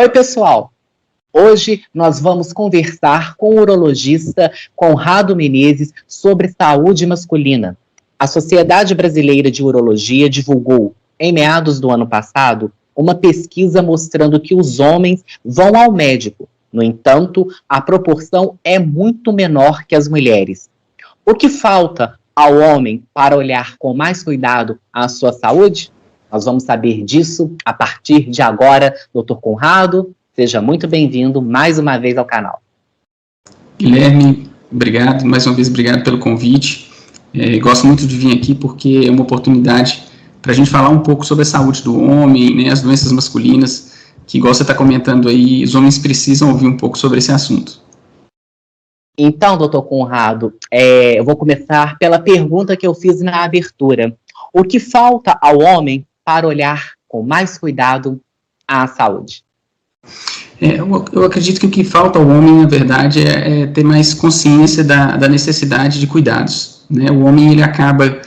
Oi, pessoal! Hoje nós vamos conversar com o urologista Conrado Menezes sobre saúde masculina. A Sociedade Brasileira de Urologia divulgou, em meados do ano passado, uma pesquisa mostrando que os homens vão ao médico. No entanto, a proporção é muito menor que as mulheres. O que falta ao homem para olhar com mais cuidado a sua saúde? Nós vamos saber disso a partir de agora. Dr. Conrado, seja muito bem-vindo mais uma vez ao canal. Guilherme, obrigado, mais uma vez obrigado pelo convite. Gosto muito de vir aqui porque é uma oportunidade para a gente falar um pouco sobre a saúde do homem, né, as doenças masculinas, que igual você está comentando aí, os homens precisam ouvir um pouco sobre esse assunto. Então, doutor Conrado, eu vou começar pela pergunta que eu fiz na abertura. O que falta ao homem para olhar com mais cuidado à saúde? Eu acredito que o que falta ao homem, na verdade, é ter mais consciência da necessidade de cuidados, né? O homem, ele acaba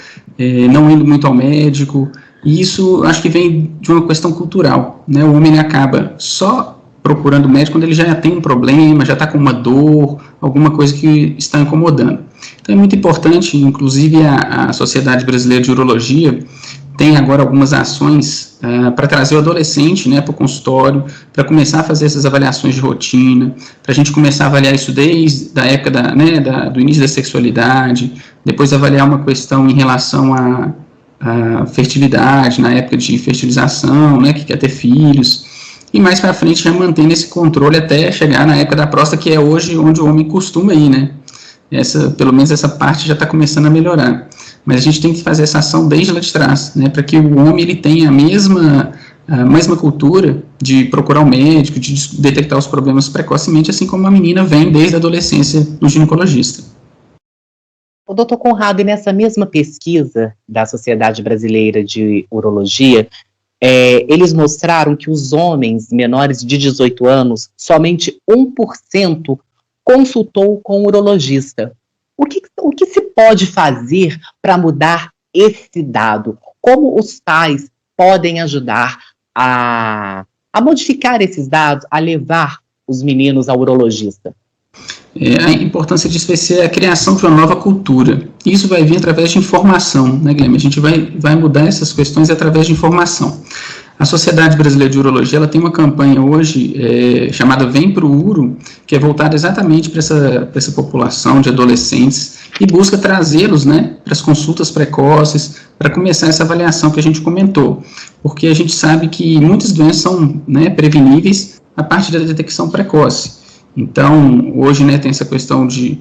não indo muito ao médico, e isso acho que vem de uma questão cultural, né? O homem, ele acaba só procurando o médico quando ele já tem um problema, já está com uma dor, alguma coisa que está incomodando. Então é muito importante, inclusive a Sociedade Brasileira de Urologia tem agora algumas ações para trazer o adolescente, né, para o consultório, para começar a fazer essas avaliações de rotina, para a gente começar a avaliar isso desde a época do início da sexualidade, depois avaliar uma questão em relação à fertilidade, na época de fertilização, né, que quer ter filhos, e mais para frente já mantendo esse controle até chegar na época da próstata, que é hoje onde o homem costuma ir, né. Pelo menos essa parte já está começando a melhorar. Mas a gente tem que fazer essa ação desde lá de trás, né, para que o homem ele tenha a mesma cultura de procurar o médico, de detectar os problemas precocemente, assim como a menina vem desde a adolescência no ginecologista. O doutor Conrado, e nessa mesma pesquisa da Sociedade Brasileira de Urologia, eles mostraram que os homens menores de 18 anos, somente 1% consultou com o urologista. O que se pode fazer para mudar esse dado? Como os pais podem ajudar a modificar esses dados, a levar os meninos ao urologista? A importância disso vai ser a criação de uma nova cultura. Isso vai vir através de informação, né, Guilherme? A gente vai mudar essas questões através de informação. A Sociedade Brasileira de Urologia ela tem uma campanha hoje chamada Vem Pro Uro, que é voltada exatamente para essa população de adolescentes e busca trazê-los, né, para as consultas precoces, para começar essa avaliação que a gente comentou, porque a gente sabe que muitas doenças são, né, preveníveis a partir da detecção precoce. Então, hoje, né, tem essa questão de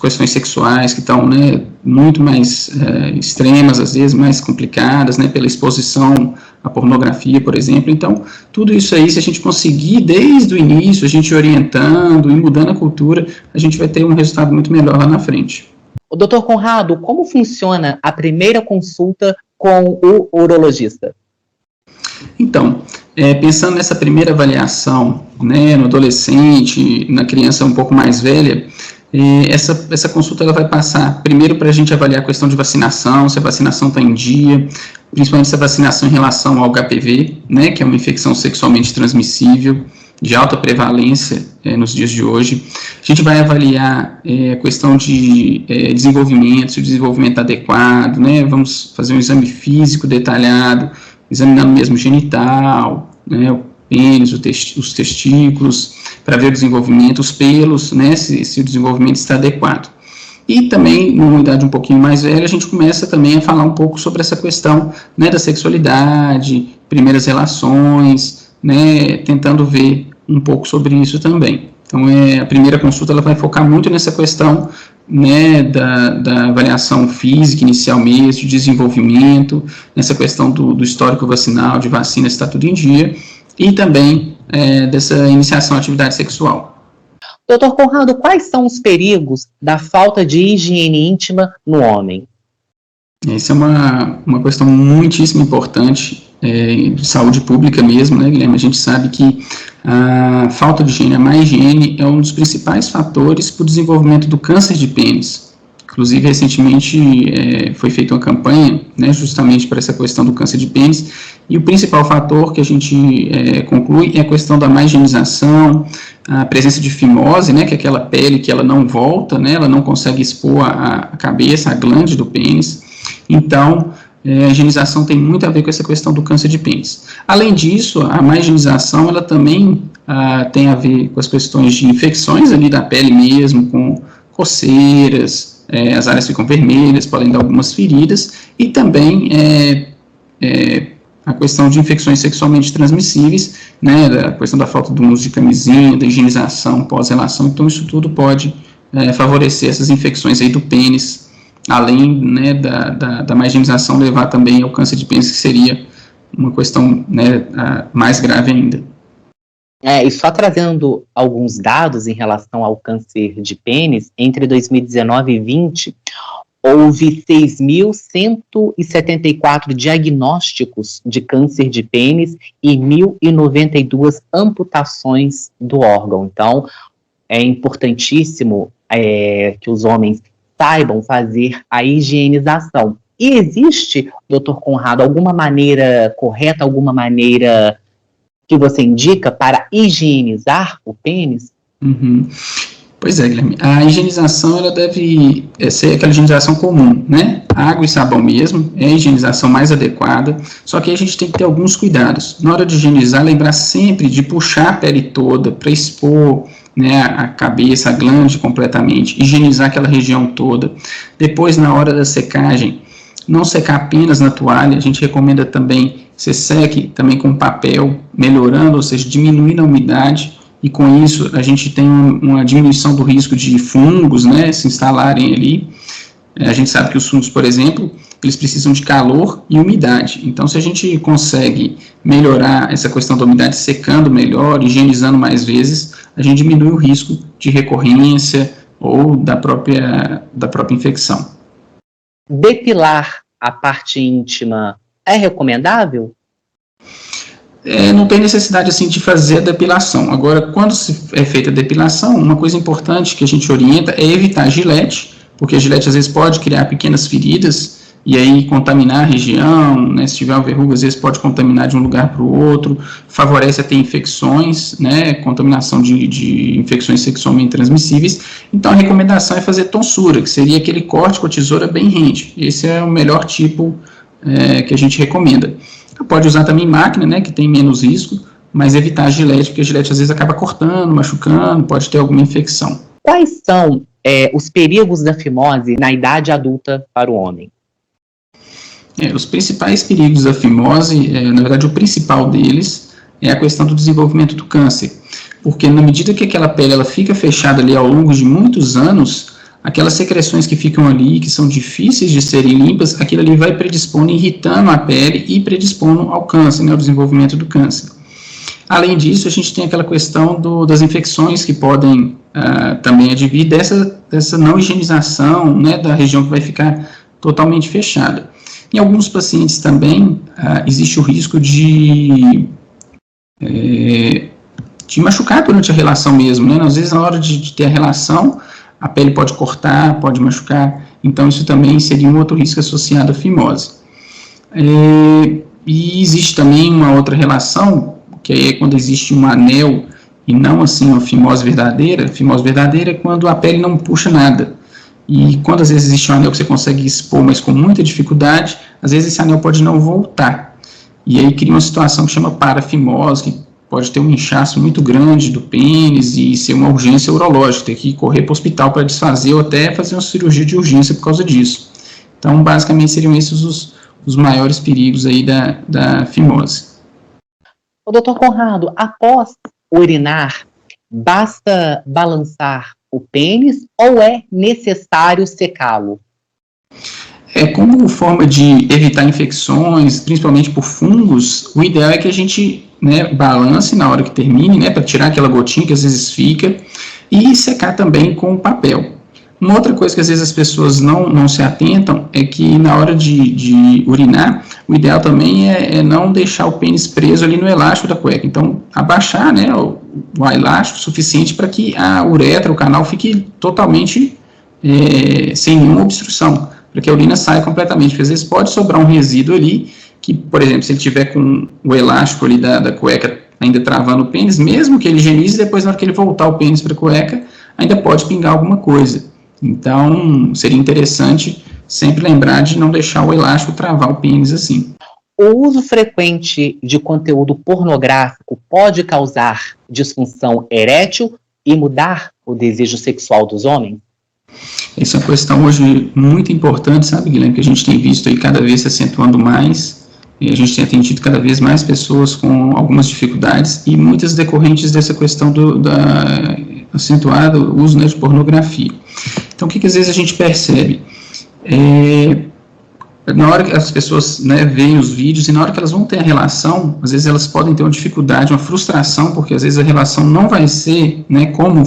questões sexuais que estão, né, muito mais extremas, às vezes mais complicadas, né, pela exposição à pornografia, por exemplo. Então, tudo isso aí, se a gente conseguir desde o início, a gente orientando e mudando a cultura, a gente vai ter um resultado muito melhor lá na frente. O doutor Conrado, como funciona a primeira consulta com o urologista? Então, pensando nessa primeira avaliação, né, no adolescente, na criança um pouco mais velha, essa consulta ela vai passar primeiro para a gente avaliar a questão de vacinação, se a vacinação está em dia, principalmente essa vacinação em relação ao HPV, né, que é uma infecção sexualmente transmissível, de alta prevalência nos dias de hoje. A gente vai avaliar a questão de desenvolvimento, se o desenvolvimento está adequado, né, vamos fazer um exame físico detalhado, examinando mesmo o genital, né, o pênis, os testículos, para ver o desenvolvimento, os pelos, né, se o desenvolvimento está adequado. E também, numa idade um pouquinho mais velha, a gente começa também a falar um pouco sobre essa questão, né, da sexualidade, primeiras relações, né, tentando ver um pouco sobre isso também. Então, a primeira consulta ela vai focar muito nessa questão, né, da avaliação física inicial mesmo, de desenvolvimento, nessa questão do histórico vacinal, de vacina, se está tudo em dia, e também dessa iniciação à atividade sexual. Doutor Conrado, quais são os perigos da falta de higiene íntima no homem? Essa é uma questão muitíssimo importante, de saúde pública mesmo, né, Guilherme? A gente sabe que a falta de higiene, a má higiene, é um dos principais fatores para o desenvolvimento do câncer de pênis. Inclusive, recentemente foi feita uma campanha, né, justamente para essa questão do câncer de pênis, e o principal fator que a gente conclui é a questão da má higienização, a presença de fimose, né, que é aquela pele que ela não volta, né, ela não consegue expor a cabeça, a glande do pênis. Então, a higienização tem muito a ver com essa questão do câncer de pênis. Além disso, a má higienização, ela também tem a ver com as questões de infecções ali da pele mesmo, com coceiras, as áreas ficam vermelhas, podem dar algumas feridas, e também a questão de infecções sexualmente transmissíveis, né, a questão da falta do uso de camisinha, da higienização pós-relação, então isso tudo pode favorecer essas infecções aí do pênis, além, né, da má higienização levar também ao câncer de pênis, que seria uma questão, né, mais grave ainda. E só trazendo alguns dados em relação ao câncer de pênis, entre 2019 e 2020, houve 6.174 diagnósticos de câncer de pênis e 1.092 amputações do órgão. Então, é importantíssimo que os homens saibam fazer a higienização. E existe, doutor Conrado, alguma maneira correta, alguma maneira que você indica para higienizar o pênis? Uhum. Pois é, Guilherme, a higienização ela deve ser aquela higienização comum, né? Água e sabão mesmo, é a higienização mais adequada, só que a gente tem que ter alguns cuidados. Na hora de higienizar, lembrar sempre de puxar a pele toda para expor, né, a cabeça, a glande completamente, higienizar aquela região toda. Depois, na hora da secagem, não secar apenas na toalha, a gente recomenda também que você seque também com papel, melhorando, ou seja, diminuindo a umidade, e com isso a gente tem uma diminuição do risco de fungos, né, se instalarem ali. A gente sabe que os fungos, por exemplo, eles precisam de calor e umidade, então se a gente consegue melhorar essa questão da umidade secando melhor, higienizando mais vezes, a gente diminui o risco de recorrência ou da própria infecção. Depilar a parte íntima é recomendável? Não tem necessidade assim de fazer a depilação. Agora, quando é feita a depilação, uma coisa importante que a gente orienta é evitar gilete, porque a gilete às vezes pode criar pequenas feridas e aí contaminar a região, né, se tiver uma verruga, às vezes pode contaminar de um lugar para o outro, favorece a ter infecções, né, contaminação de infecções sexualmente transmissíveis. Então a recomendação é fazer tonsura, que seria aquele corte com a tesoura bem rente. Esse é o melhor tipo que a gente recomenda. Pode usar também máquina, né, que tem menos risco, mas evitar a gilete, porque a gilete às vezes acaba cortando, machucando, pode ter alguma infecção. Quais são os perigos da fimose na idade adulta para o homem? Os principais perigos da fimose, na verdade o principal deles é a questão do desenvolvimento do câncer, porque na medida que aquela pele ela fica fechada ali ao longo de muitos anos, aquelas secreções que ficam ali, que são difíceis de serem limpas, aquilo ali vai predispondo, irritando a pele e predispondo ao câncer, né, ao desenvolvimento do câncer. Além disso, a gente tem aquela questão das infecções que podem também advir dessa não higienização, né, da região que vai ficar totalmente fechada. Em alguns pacientes também existe o risco de machucar durante a relação mesmo, né? Às vezes na hora de ter a relação, a pele pode cortar, pode machucar, então isso também seria um outro risco associado à fimose. E existe também uma outra relação, que é quando existe um anel e não assim uma fimose verdadeira. Fimose verdadeira é quando a pele não puxa nada. E quando às vezes existe um anel que você consegue expor, mas com muita dificuldade, às vezes esse anel pode não voltar. E aí cria uma situação que chama parafimose, que pode ter um inchaço muito grande do pênis e ser uma urgência urológica, ter que correr para o hospital para desfazer ou até fazer uma cirurgia de urgência por causa disso. Então, basicamente, seriam esses os maiores perigos aí da fimose. O doutor Conrado, após urinar, basta balançar o pênis ou é necessário secá-lo? Como forma de evitar infecções, principalmente por fungos, o ideal é que a gente, né, balance na hora que termine, né, para tirar aquela gotinha que às vezes fica, e secar também com papel. Uma outra coisa que às vezes as pessoas não se atentam é que na hora de urinar, o ideal também é não deixar o pênis preso ali no elástico da cueca. Então, abaixar, né, o elástico suficiente para que a uretra, o canal, fique totalmente sem nenhuma obstrução, para que a urina saia completamente, porque às vezes pode sobrar um resíduo ali, que, por exemplo, se ele tiver com o elástico ali da cueca ainda travando o pênis, mesmo que ele higienize, depois na hora que ele voltar o pênis para a cueca, ainda pode pingar alguma coisa. Então, seria interessante sempre lembrar de não deixar o elástico travar o pênis assim. O uso frequente de conteúdo pornográfico pode causar disfunção erétil e mudar o desejo sexual dos homens? Essa é uma questão hoje muito importante, sabe, Guilherme, que a gente tem visto aí cada vez se acentuando mais, e a gente tem atendido cada vez mais pessoas com algumas dificuldades, e muitas decorrentes dessa questão acentuado uso, né, de pornografia. Então, o que às vezes a gente percebe? Na hora que as pessoas, né, veem os vídeos e na hora que elas vão ter a relação, às vezes elas podem ter uma dificuldade, uma frustração, porque às vezes a relação não vai ser, né, como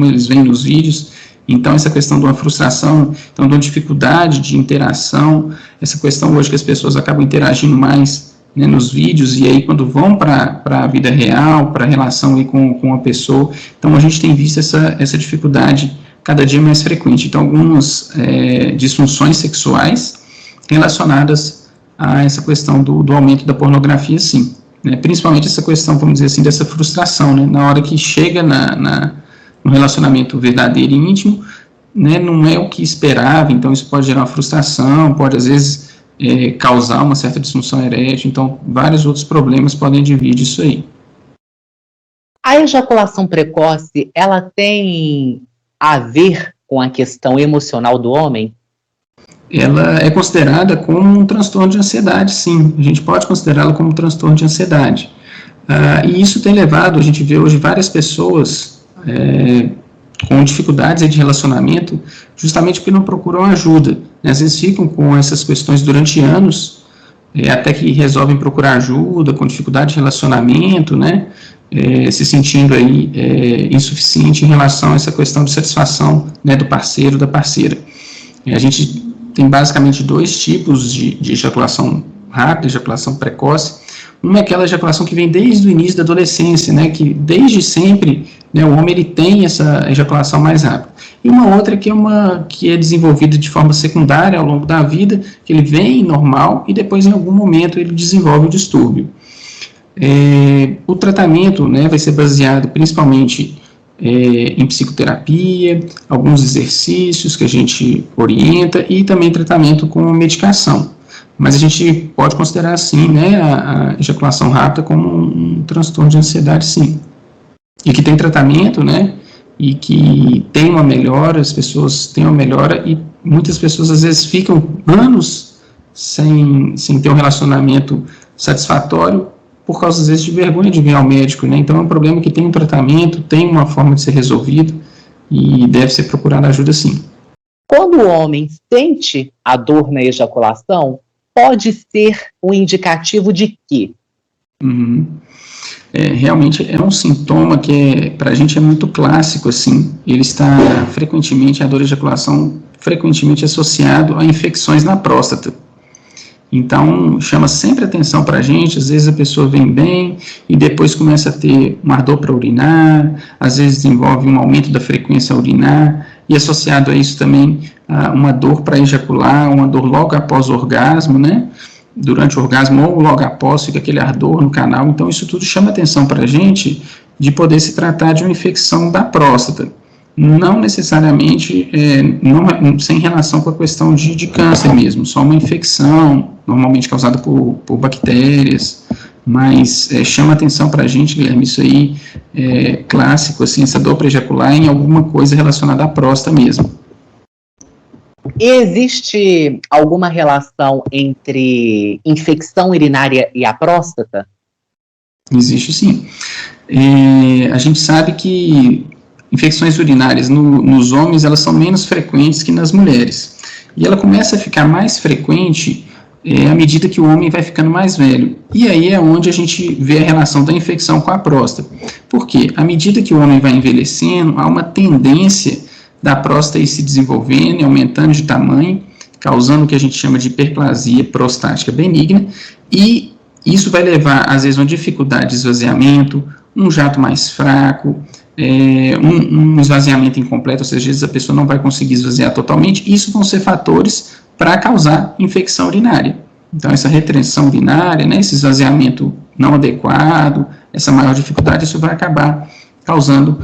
eles veem nos vídeos. Então, essa questão de uma frustração, então, de uma dificuldade de interação, essa questão hoje que as pessoas acabam interagindo mais, né, nos vídeos, e aí quando vão para a vida real, para a relação aí com a pessoa, então a gente tem visto essa dificuldade cada dia mais frequente. Então, algumas disfunções sexuais relacionadas a essa questão do aumento da pornografia, sim. Né, principalmente essa questão, vamos dizer assim, dessa frustração, né, na hora que chega no relacionamento verdadeiro e íntimo, né, não é o que esperava, então isso pode gerar uma frustração, pode às vezes causar uma certa disfunção erétil, então vários outros problemas podem advir disso aí. A ejaculação precoce, ela tem a ver com a questão emocional do homem? Ela é considerada como um transtorno de ansiedade, sim, a gente pode considerá-la como um transtorno de ansiedade. E isso tem levado, a gente vê hoje várias pessoas com dificuldades de relacionamento, justamente porque não procuram ajuda, né? Às vezes ficam com essas questões durante anos, até que resolvem procurar ajuda, com dificuldade de relacionamento, né? Se sentindo aí insuficiente em relação a essa questão de satisfação, né, do parceiro, da parceira. A gente tem basicamente dois tipos de ejaculação rápida, ejaculação precoce. Uma é aquela ejaculação que vem desde o início da adolescência, né, que desde sempre, né, o homem ele tem essa ejaculação mais rápida. E uma outra que é desenvolvida de forma secundária ao longo da vida, que ele vem normal e depois em algum momento ele desenvolve o distúrbio. O tratamento, né, vai ser baseado principalmente em psicoterapia, alguns exercícios que a gente orienta e também tratamento com medicação. Mas a gente pode considerar, sim, né, a ejaculação rápida como um transtorno de ansiedade, sim. E que tem tratamento, né, e que tem uma melhora, as pessoas têm uma melhora, e muitas pessoas às vezes ficam anos sem ter um relacionamento satisfatório, por causa às vezes de vergonha de vir ao médico, né. Então é um problema que tem um tratamento, tem uma forma de ser resolvido, e deve ser procurada ajuda, sim. Quando o homem sente a dor na ejaculação, pode ser um indicativo de quê? Realmente é um sintoma que para a gente é muito clássico, assim. Ele está frequentemente, a dor de ejaculação, frequentemente associado a infecções na próstata. Então, chama sempre atenção para a gente. Às vezes a pessoa vem bem e depois começa a ter uma ardor para urinar, às vezes desenvolve um aumento da frequência a urinar, e associado a isso também uma dor para ejacular, uma dor logo após o orgasmo, né? Durante o orgasmo ou logo após, fica aquele ardor no canal. Então, isso tudo chama atenção para a gente de poder se tratar de uma infecção da próstata. Não necessariamente, sem relação com a questão de câncer mesmo, só uma infecção, normalmente causada por bactérias, mas chama atenção para a gente, Guilherme, isso aí é clássico, assim, essa dor para ejacular em alguma coisa relacionada à próstata mesmo. E existe alguma relação entre infecção urinária e a próstata? Existe, sim. A gente sabe que infecções urinárias nos homens, elas são menos frequentes que nas mulheres. E ela começa a ficar mais frequente à medida que o homem vai ficando mais velho. E aí é onde a gente vê a relação da infecção com a próstata. Por quê? À medida que o homem vai envelhecendo, há uma tendência da próstata ir se desenvolvendo e aumentando de tamanho, causando o que a gente chama de hiperplasia prostática benigna, e isso vai levar, às vezes, a uma dificuldade de esvaziamento, um jato mais fraco, um esvaziamento incompleto, ou seja, às vezes a pessoa não vai conseguir esvaziar totalmente. Isso vão ser fatores para causar infecção urinária. Então, essa retenção urinária, né, esse esvaziamento não adequado, essa maior dificuldade, isso vai acabar causando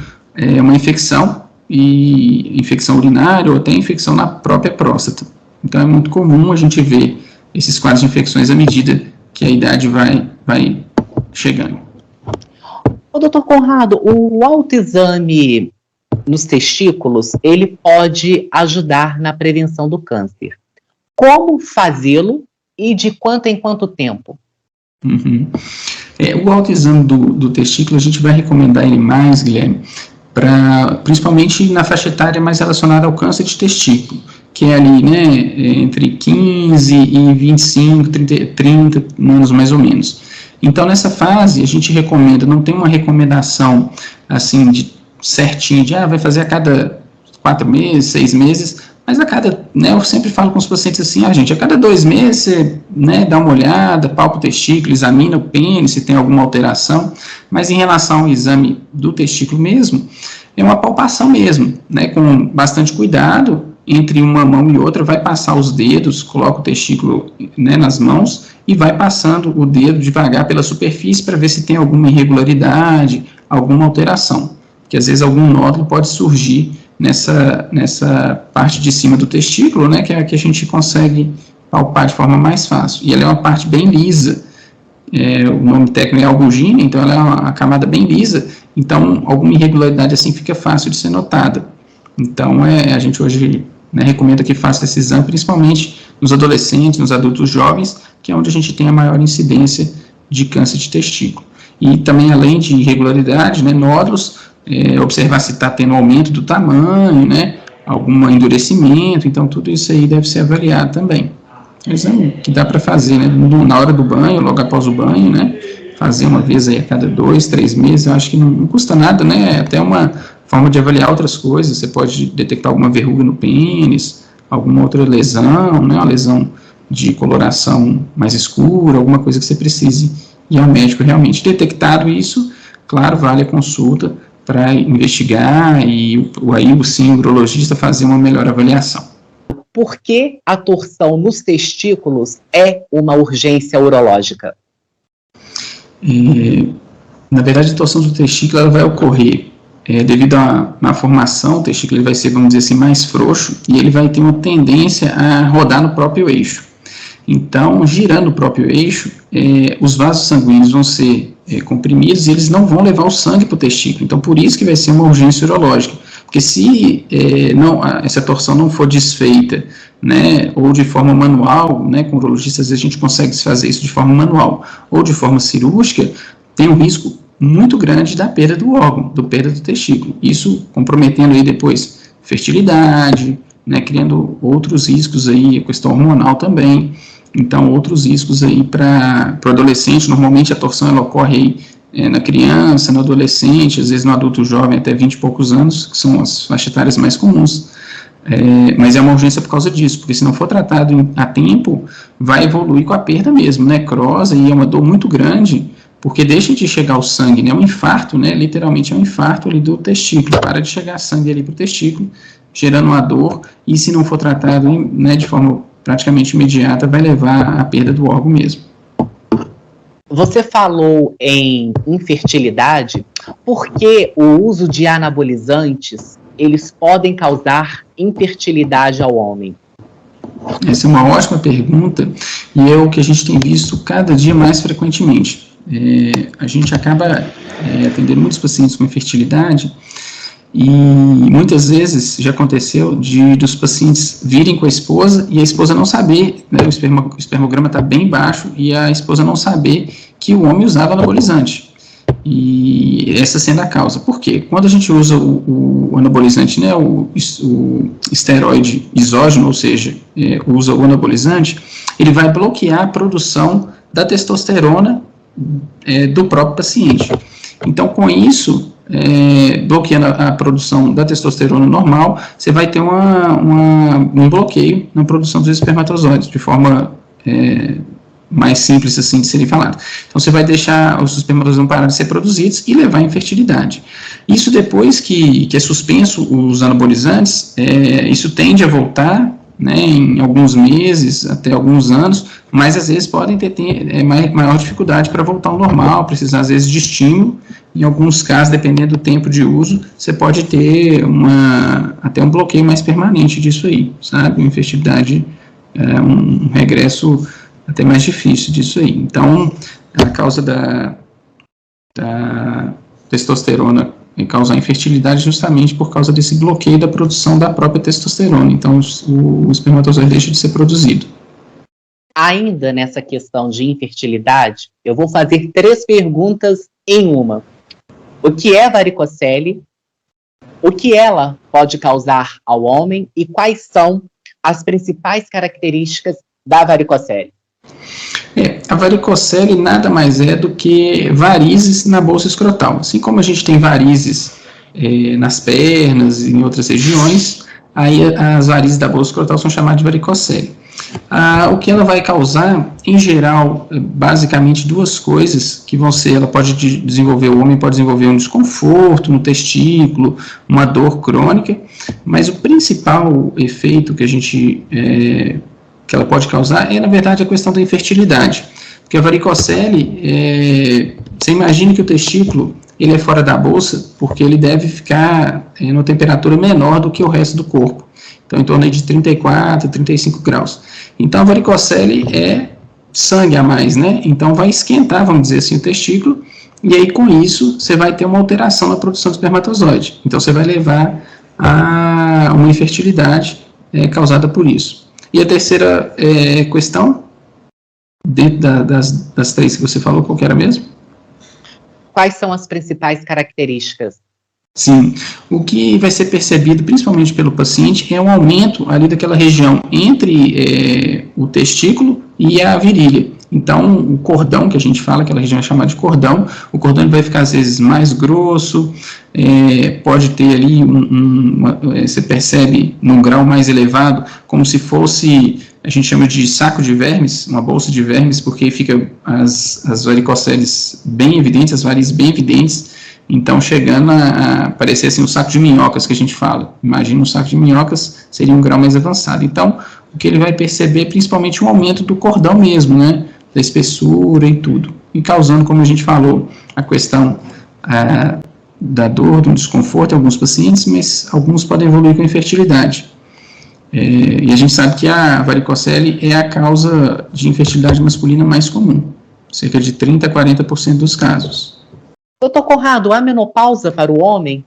uma infecção, e infecção urinária ou até infecção na própria próstata. Então, é muito comum a gente ver esses quadros de infecções à medida que a idade vai chegando. Ô, doutor Conrado, o autoexame nos testículos, ele pode ajudar na prevenção do câncer. Como fazê-lo e de quanto em quanto tempo? Uhum. O autoexame do testículo, a gente vai recomendar ele mais, Guilherme, principalmente na faixa etária mais relacionada ao câncer de testículo, que é ali, né, entre 15 e 25, 30 anos mais ou menos. Então, nessa fase, a gente recomenda, não tem uma recomendação, assim, certinho, vai fazer a cada 4 meses, 6 meses, mas a cada, né, eu sempre falo com os pacientes assim, gente, a cada 2 meses você, né, dá uma olhada, palpa o testículo, examina o pênis, se tem alguma alteração, mas em relação ao exame do testículo mesmo, é uma palpação mesmo, né, com bastante cuidado, entre uma mão e outra, vai passar os dedos, coloca o testículo, né, nas mãos, e vai passando o dedo devagar pela superfície para ver se tem alguma irregularidade, alguma alteração, porque às vezes algum nódulo pode surgir nessa parte de cima do testículo, né, que é a que a gente consegue palpar de forma mais fácil. E ela é uma parte bem lisa, o nome técnico é albugina, então ela é uma camada bem lisa, então alguma irregularidade assim fica fácil de ser notada. Então a gente hoje, né, recomenda que faça esse exame, principalmente nos adolescentes, nos adultos jovens, que é onde a gente tem a maior incidência de câncer de testículo. E também, além de irregularidade, né, nódulos, observar se está tendo aumento do tamanho, né, algum endurecimento, então tudo isso aí deve ser avaliado também. É um exame que dá para fazer, né, na hora do banho, logo após o banho, né, fazer uma vez aí a cada 2, 3 meses, eu acho que não custa nada, né, é até uma forma de avaliar outras coisas, você pode detectar alguma verruga no pênis, alguma outra lesão, né, uma lesão de coloração mais escura, alguma coisa que você precise ir ao médico realmente. Detectado isso, claro, vale a consulta para investigar e aí o urologista fazer uma melhor avaliação. Por que a torção nos testículos é uma urgência urológica? Na verdade, a torção do testículo ela vai ocorrer devido a uma formação, o testículo ele vai ser, vamos dizer assim, mais frouxo e ele vai ter uma tendência a rodar no próprio eixo. Então, girando o próprio eixo, os vasos sanguíneos vão ser comprimidos e eles não vão levar o sangue para o testículo. Então, por isso que vai ser uma urgência urológica. Porque se essa torção não for desfeita, né, ou de forma manual, né, com o urologista, às vezes a gente consegue fazer isso de forma manual, ou de forma cirúrgica, tem um risco muito grande da perda do órgão, da perda do testículo. Isso comprometendo aí depois fertilidade, né, criando outros riscos aí, a questão hormonal também. Então, outros riscos aí para o adolescente. Normalmente a torção ela ocorre aí na criança, no adolescente, às vezes no adulto jovem até 20 e poucos anos, que são as faixas etárias mais comuns. Mas é uma urgência por causa disso, porque se não for tratado a tempo, vai evoluir com a perda mesmo, necrose, e é uma dor muito grande, porque deixa de chegar o sangue, né, um infarto, né, literalmente é um infarto ali do testículo, para de chegar sangue ali para o testículo, gerando uma dor, e se não for tratado, né, de forma praticamente imediata, vai levar à perda do órgão mesmo. Você falou em infertilidade, porque o uso de anabolizantes, eles podem causar infertilidade ao homem? Essa é uma ótima pergunta, e é o que a gente tem visto cada dia mais frequentemente. A gente acaba atendendo muitos pacientes com infertilidade, e muitas vezes já aconteceu dos pacientes virem com a esposa e a esposa não saber, né, o espermograma está bem baixo e a esposa não saber que o homem usava anabolizante. E essa sendo a causa. Por quê? Quando a gente usa o anabolizante, né, o esteroide exógeno, ou seja, usa o anabolizante, ele vai bloquear a produção da testosterona do próprio paciente. Então, com isso, bloqueando a produção da testosterona normal, você vai ter um bloqueio na produção dos espermatozoides, de forma mais simples assim de serem falados. Então você vai deixar os espermatozoides parar de ser produzidos e levar à infertilidade. Isso depois que é suspenso os anabolizantes, isso tende a voltar, né, em alguns meses, até alguns anos, mas às vezes podem ter maior dificuldade para voltar ao normal, precisar às vezes de estímulo. Em alguns casos, dependendo do tempo de uso, você pode ter até um bloqueio mais permanente disso aí, sabe? Uma infertilidade, um regresso até mais difícil disso aí. Então, a causa da testosterona causar infertilidade justamente por causa desse bloqueio da produção da própria testosterona. Então, o espermatozoide deixa de ser produzido. Ainda nessa questão de infertilidade, eu vou fazer 3 perguntas em uma. O que é varicocele? O que ela pode causar ao homem? E quais são as principais características da varicocele? A varicocele nada mais é do que varizes na bolsa escrotal. Assim como a gente tem varizes nas pernas e em outras regiões, aí as varizes da bolsa escrotal são chamadas de varicocele. O que ela vai causar, em geral, basicamente 2 coisas que vão ser, ela pode desenvolver, o homem pode desenvolver um desconforto no testículo, uma dor crônica, mas o principal efeito que ela pode causar na verdade, a questão da infertilidade. Porque a varicocele, você imagina que o testículo, ele é fora da bolsa, porque ele deve ficar numa temperatura menor do que o resto do corpo. Então, em torno de 34, 35 graus. Então, a varicocele é sangue a mais, né? Então, vai esquentar, vamos dizer assim, o testículo, e aí, com isso, você vai ter uma alteração na produção do espermatozoide. Então, você vai levar a uma infertilidade causada por isso. E a terceira questão, dentro das 3 que você falou, qual que era mesmo? Quais são as principais características? Sim, o que vai ser percebido principalmente pelo paciente é um aumento ali daquela região entre o testículo e a virilha. Então, o cordão que a gente fala, aquela região é chamada de cordão, o cordão ele vai ficar às vezes mais grosso, pode ter ali, você percebe num grau mais elevado, como se fosse, a gente chama de saco de vermes, uma bolsa de vermes, porque fica as varicoceles bem evidentes, as varizes bem evidentes. Então, chegando a parecer assim um saco de minhocas que a gente fala. Imagina um saco de minhocas, seria um grau mais avançado. Então, o que ele vai perceber é principalmente um aumento do cordão mesmo, né? Da espessura e tudo. E causando, como a gente falou, a questão da dor, do desconforto em alguns pacientes, mas alguns podem evoluir com infertilidade. E a gente sabe que a varicocele é a causa de infertilidade masculina mais comum. Cerca de 30% a 40% dos casos. Doutor Conrado, há menopausa para o homem?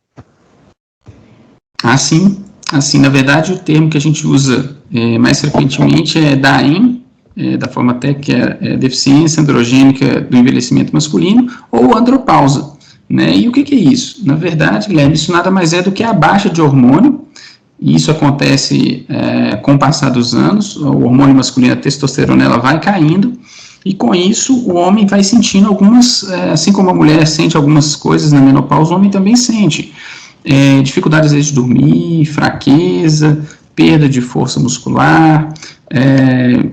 Sim, na verdade, o termo que a gente usa mais frequentemente é DAEM, da forma técnica, que é deficiência androgênica do envelhecimento masculino, ou andropausa. Né? E o que é isso? Na verdade, Guilherme, isso nada mais é do que a baixa de hormônio, e isso acontece com o passar dos anos, o hormônio masculino, a testosterona, ela vai caindo, e com isso o homem vai sentindo algumas, assim como a mulher sente algumas coisas na menopausa, o homem também sente dificuldade às vezes de dormir, fraqueza, perda de força muscular,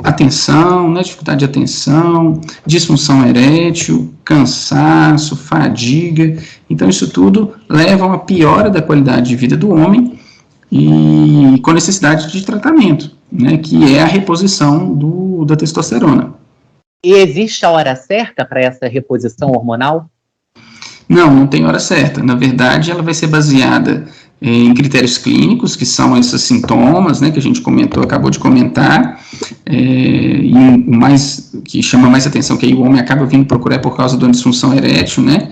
atenção, né, dificuldade de atenção, disfunção erétil, cansaço, fadiga. Então isso tudo leva a uma piora da qualidade de vida do homem e com necessidade de tratamento, né, que é a reposição da testosterona. E existe a hora certa para essa reposição hormonal? Não tem hora certa. Na verdade, ela vai ser baseada em critérios clínicos, que são esses sintomas, né, que a gente acabou de comentar, e o mais, que chama mais atenção, que aí o homem acaba vindo procurar por causa de uma disfunção erétil, né,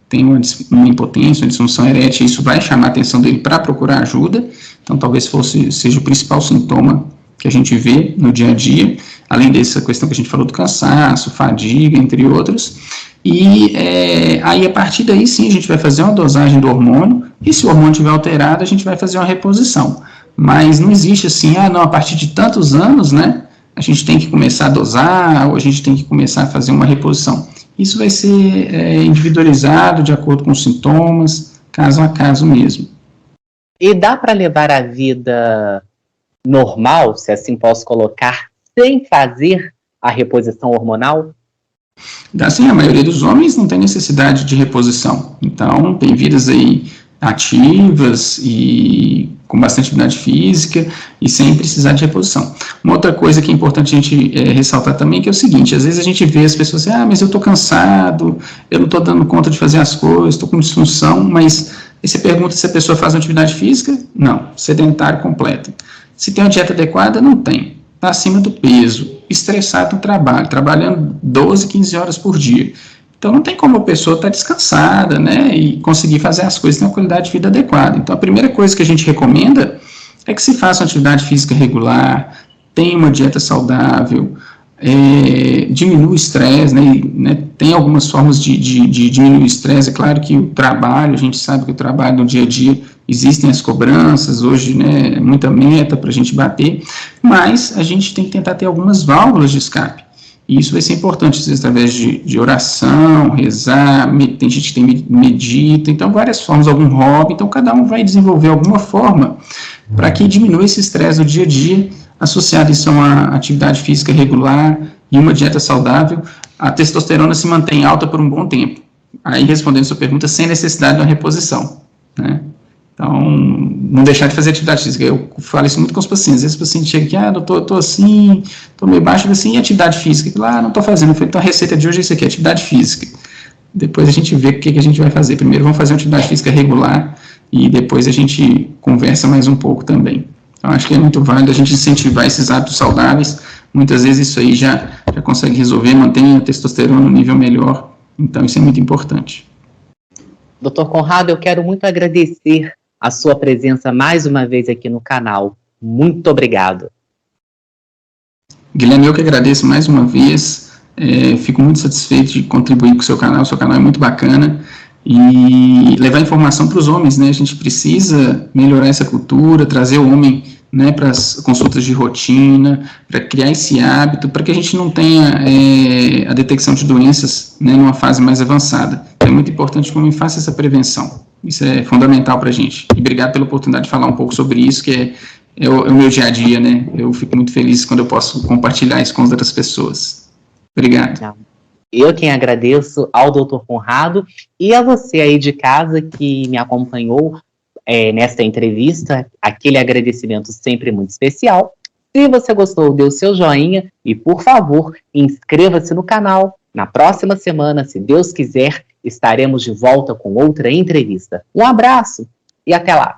tem uma impotência, uma disfunção erétil, isso vai chamar a atenção dele para procurar ajuda, então talvez seja o principal sintoma que a gente vê no dia a dia, além dessa questão que a gente falou do cansaço, fadiga, entre outros, e aí a partir daí sim a gente vai fazer uma dosagem do hormônio, e se o hormônio estiver alterado, a gente vai fazer uma reposição, mas não existe assim, a partir de tantos anos, né, a gente tem que começar a dosar, ou a gente tem que começar a fazer uma reposição. Isso vai ser individualizado de acordo com os sintomas, caso a caso mesmo. E dá para levar a vida normal, se assim posso colocar, sem fazer a reposição hormonal? Assim, a maioria dos homens não tem necessidade de reposição. Então, tem vidas aí ativas e com bastante atividade física e sem precisar de reposição. Uma outra coisa que é importante a gente ressaltar também, que é o seguinte, às vezes a gente vê as pessoas assim, mas eu estou cansado, eu não estou dando conta de fazer as coisas, estou com disfunção, mas aí você pergunta se a pessoa faz uma atividade física? Não, sedentário completo. Se tem uma dieta adequada? Não tem. Está acima do peso, estressado no trabalho, trabalhando 12, 15 horas por dia. Então, não tem como a pessoa estar descansada, né, e conseguir fazer as coisas com uma qualidade de vida adequada. Então, a primeira coisa que a gente recomenda é que se faça uma atividade física regular, tenha uma dieta saudável, diminua o estresse, né, tem algumas formas de diminuir o estresse. É claro que o trabalho, a gente sabe que o trabalho no dia a dia, existem as cobranças, hoje, né, muita meta para a gente bater, mas a gente tem que tentar ter algumas válvulas de escape. E isso vai ser importante, às vezes, através de oração, rezar, tem gente que medita, então várias formas, algum hobby, então cada um vai desenvolver alguma forma para que diminua esse estresse no dia a dia, associado isso a uma atividade física regular e uma dieta saudável. A testosterona se mantém alta por um bom tempo. Aí, respondendo a sua pergunta, sem necessidade de uma reposição, né? Então, não deixar de fazer atividade física. Eu falo isso muito com os pacientes. Às vezes o paciente chega aqui, eu tô assim, tô meio baixo, assim, e atividade física? Não estou fazendo. Eu falei, então a receita de hoje é isso aqui, atividade física. Depois a gente vê o que a gente vai fazer. Primeiro vamos fazer uma atividade física regular e depois a gente conversa mais um pouco também. Então, acho que é muito válido a gente incentivar esses hábitos saudáveis. Muitas vezes isso aí já consegue resolver, mantém a testosterona no nível melhor. Então, isso é muito importante. Dr. Conrado, eu quero muito agradecer a sua presença mais uma vez aqui no canal. Muito obrigado. Guilherme, eu que agradeço mais uma vez. Fico muito satisfeito de contribuir com o seu canal. O seu canal é muito bacana. E levar informação para os homens, né? A gente precisa melhorar essa cultura, trazer o homem, né, para as consultas de rotina, para criar esse hábito, para que a gente não tenha a detecção de doenças, né, numa fase mais avançada. É muito importante que o homem faça essa prevenção. Isso é fundamental para a gente. E obrigado pela oportunidade de falar um pouco sobre isso, que é o meu dia a dia, né? Eu fico muito feliz quando eu posso compartilhar isso com as outras pessoas. Obrigado. Eu quem agradeço ao Dr. Conrado e a você aí de casa que me acompanhou nesta entrevista, aquele agradecimento sempre muito especial. Se você gostou, dê o seu joinha e, por favor, inscreva-se no canal. Na próxima semana, se Deus quiser, estaremos de volta com outra entrevista. Um abraço e até lá!